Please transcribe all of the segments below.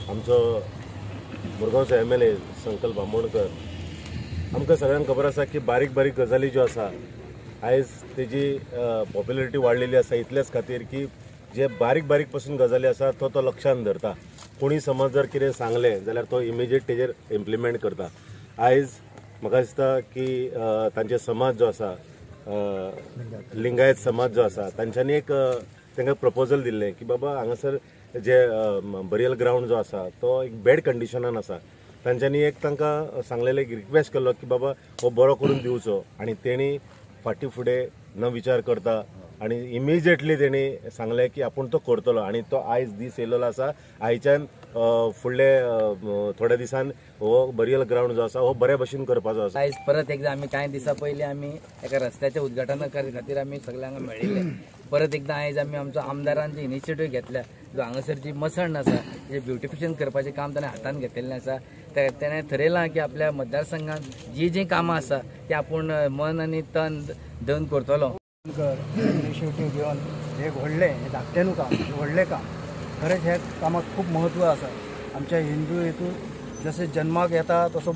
आमचो मुरगांवचो MLA संकल्प आमोणकर आमकां सगळ्यांक खबर आसा की बारीक बारीक गजाली ज्यो आसा आयज तेजी पॉप्युलरिटी वाडलेली आसा इतलेच खातीर की जे बारीक बारीक पासून गजाली आसा तो लक्षांत धरता। कोणी समज जर कितें सांगलें जाल्यार तो इमिजिएट तेजेर इम्प्लिमेंट करता। आयज म्हाका दिसता की तांचे समाज जो आसा लिंगायत समाज जो आसा तांच्यांनी एक तांकां प्रपोजल दिल्लें की बाबा हांगासर जे बरियल ग्राउंड जो आसा तो एक बॅड कंडिशनान आसा। तांच्यांनी एक तांकां सांगलेलें एक रिक्वेस्ट केल्लो की बाबा हो बरो करून दिवचो आनी तेणी फाटी फुडें न विचार करता आनी इमिजिएटली तेणी सांगलें की आपूण तो करतलो आनी तो आयज दीस येयलेलो आसा। आयच्यान फुडले थोड्या दिसान हो बरियल ग्राउंड जो आसा हो बऱ्या भशेन करपाचो आसा। आयज परत एकदा आमी कांय दिसा पयलीं आमी एका रस्त्याच्या उद्घाटना खातीर आमी सगळ्यांक मेळिल्ले। परत एकदा आयज आमी आमचो आमदारान जी इनिशिएटीव घेतल्या जो हांगासर जी मसण आसा जे ब्युटिफिकेशन करपाचें काम ताणें हातान घेतिल्लें आसा तेणें थारयलां की आपल्या मतदारसंघात जी कामां आसा ती आपूण मन आनी तन धन करतलो। इनिशिएटीव घेवन हे व्हडलें धाकटें न्हू काम व्हडलें काम खरेंच ह्या कामाक खूब म्हत्व आसा। आमच्या हिंदू हेतून जशें जन्माक येता तसो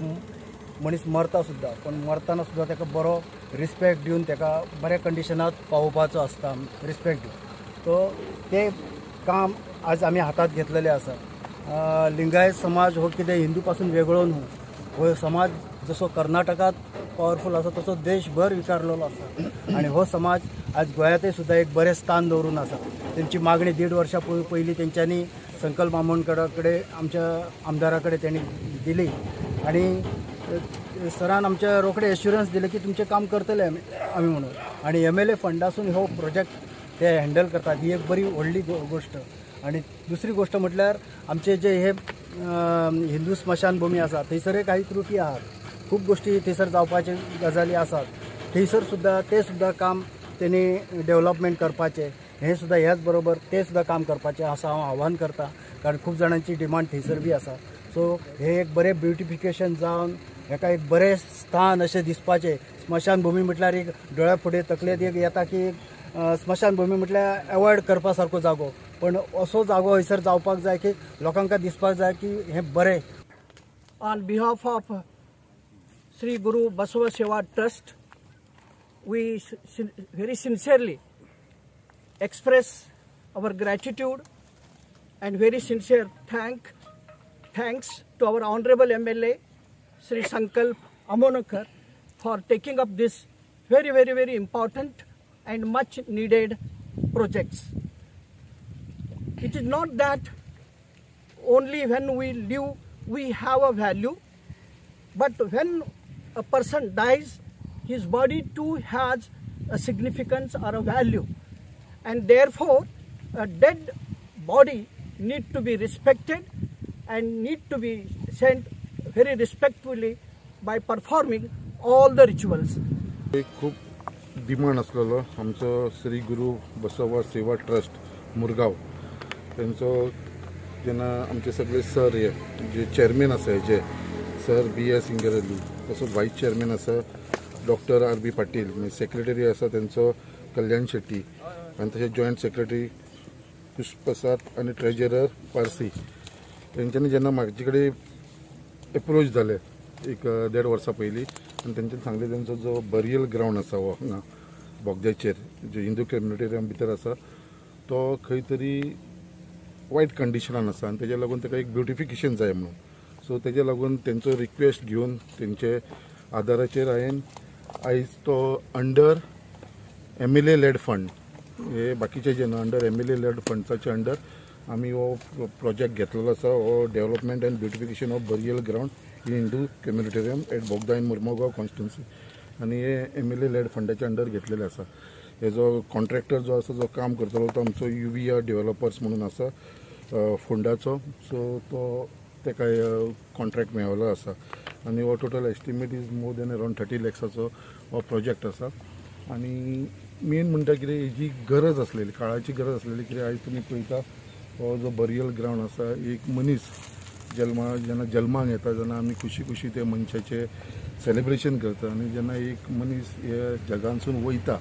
मनीस मरता सुद्दां पण मरतना सुद्दां ताका बरो रिस्पेक्ट दिवन ताका बऱ्या कंडिशनांत पावोवपाचो आसता रिस्पेक्ट दिवन तो ते काम आज आमी हातात घेतलेलें आसा। लिंगायत समाज हो कितें हिंदू पासून वेगळो न्हू हो समाज जसो कर्नाटकात पॉवरफूल आसा तसो देशभर विचारलेलो आसा आनी हो समाज आज गोंयांतय सुद्दां एक बरें स्थान दवरून आसा। तेंची मागणी 1.5 वर्सां पयलीं तेंच्यांनी संकल्प आमोणकर कडेन आमच्या आमदारा कडेन तेणी दिली आनी सरान आमच्या रोखडे एश्युरन्स दिले की तुमचें काम करतले आमी म्हणून आनी MLA फंडासून हो प्रोजेक्ट ते हँडल करतात ही एक बरी व्हडली गोष्ट। आनी दुसरी गोष्ट म्हटल्यार आमचे जे हे हिंदू स्मशानभूमी आसा थंयसर काही त्रुटी आहात खूब गोष्टी थंयसर जावपाचे गजाली आसात थंयसर सुद्दां ते सुद्दां काम तेणी डेव्हलपमेंट करपाचें हे सुद्दां ह्याच बरोबर ते सुद्दां काम करपाचें असं हांव आव्हान करता कारण खूब जाणांची डिमांड थंयसर बी आसा। सो हे एक बरें ब्युटिफिकेशन जावन हेका एक बरें स्थान अशें दिसपाचें। स्मशानभूमी म्हटल्यार एक दोळ्या फुडें तकलेत एक येता की स्मशानभूमी म्हटल्यार एवॉयड करपा सारको जागो पण असो जागो हयसर जावपाक जाय की लोकांक दिसपाक जाय की हें बरें। On behalf of Sri Guru Basava Seva Trust, we very sincerely express our gratitude and very sincere thanks to our honorable MLA Sri Sankalp Amonekar for taking up this very important and much needed projects. It is not that only when we live we have a value, but when a person dies his body too has a significance or a value, and therefore a dead body need to be respected and need to be sent very respectfully by performing all the rituals. खूप demand असलेलो आमचो श्री गुरु बसवा सेवा trust Mormugao तेंचो जेन्ना आमचे सगळे sir हे जे चेअरमॅन आसा हेजे सर BS इंगरली तसोच वायस चेअरमॅन आसा डॉक्टर RB पाटील सेक्रेटरी आसा तेंचो कल्याण शेट्टी आनी तशेंच जॉयंट सेक्रेटरी पुष्पप्रसाद आनी ट्रेजरर पारसी तेंच्यांनी जेन्ना म्हाजे कडेन एप्रोच जाले एक 1.5 वर्सां पयलीं आनी तेंच्यांनी सांगलें तेंचो जो बरियल ग्राउंड आसा हो हांगा बोगद्याचेर जो हिंदू कम्युनिटी भितर आसा तो खंय तरी वायट कंडिशनान आसा आनी तेज्या लागून ताका एक ब्युटिफिकेशन जाय म्हणून सो तेज्या लागून तेंचो रिक्वेस्ट घेवन तेंचे आदाराचेर हांवें आयज तो अंडर MLA लेड फंड हे बाकीचे जे न्हू अंडर MLA लेड फंड्साचे अंडर आमी हो प्रोजेक्ट घेतलेलो आसा हो development and beautification of burial ground in Hindu crematorium at Bogda in Mormugao constituency आनी हे MLA लेड फंडाचे अंडर घेतलेले आसा। हेजो कॉन्ट्रॅक्टर जो आसा जो काम करतलो तो आमचो UVR डेव्हलपर्स म्हणून आसा फोंडाचो सो तो ताका कॉन्ट्रॅक्ट मेळिल्लो आसा आनी हो total estimate is more than around 30 लॅक्साचो हो प्रोजेक्ट आसा। आनी मेन म्हणटा कितें हेजी गरज आसलेली काळाची गरज आसलेली कितें आयज तुमी पळयता हो जो बरियल ग्राउंड आसा एक मनीस जेन्ना जल्माक येता जेन्ना आमी खुशी ते मनशाचे सेलिब्रेशन करता आनी जेन्ना एक मनीस हे जगांसून वयता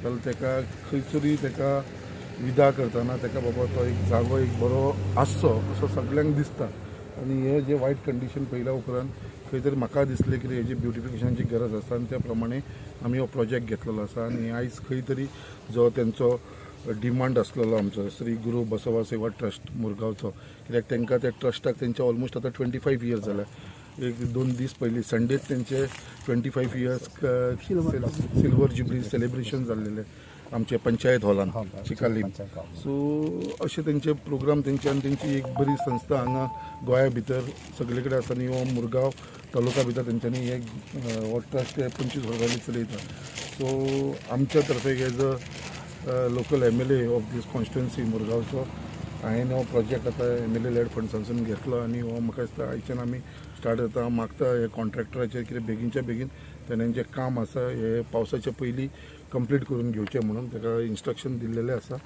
जाल्यार ताका खंय तरी ताका विदा करतना ताका बाबा तो एक जागो एक बरो आसचो असो सगळ्यांक दिसता आनी हे जे वायट कंडिशन पयल्या उपरांत खंय तरी म्हाका दिसलें की हेजी ब्युटिफिकेशनाची गरज आसा आनी त्या प्रमाणे आमी हो प्रोजेक्ट घेतलेलो आसा आनी आयज खंय तरी जो तेंचो डिमांड आसलेलो आमचो श्री गुरू बसवा सेवा ट्रस्ट मुरगांवचो कित्याक तांकां त्या ट्रस्टाक तेंचे ऑलमोस्ट आतां 25 इयर्स जाल्या एक 2 दीस पयलीं संडेच तेंचे 25 इयर्स सिल्वर जुबली सेलिब्रेशन जाल्लेले आमचे पंचायत हॉलान चिकाली सो अशे तेंचे प्रोग्राम तेंचे आनी तेंची एक बरी संस्था हांगा गोंया भितर सगळे कडेन आसा आनी हो मुरगांव तालुका भितर तेंच्यांनी एक हो ट्रस्ट 25 वर्सांनी चलयता सो आमच्या तर्फे as a local MLA of this constituency मुरगांवचो हांवें हो प्रोजेक्ट आतां MLA लेड फंड्सांसून घेतलो आनी हो म्हाका दिसता आयच्यान आमी स्टार्ट जाता हांव मागता हे कॉन्ट्रॅक्टराचेर कितें बेगीनच्या बेगीन तेणें जें काम आसा हे पावसाच्या पयलीं कंप्लीट करून घेवचें म्हणून ताका इन्स्ट्रक्शन दिल्लेलें आसा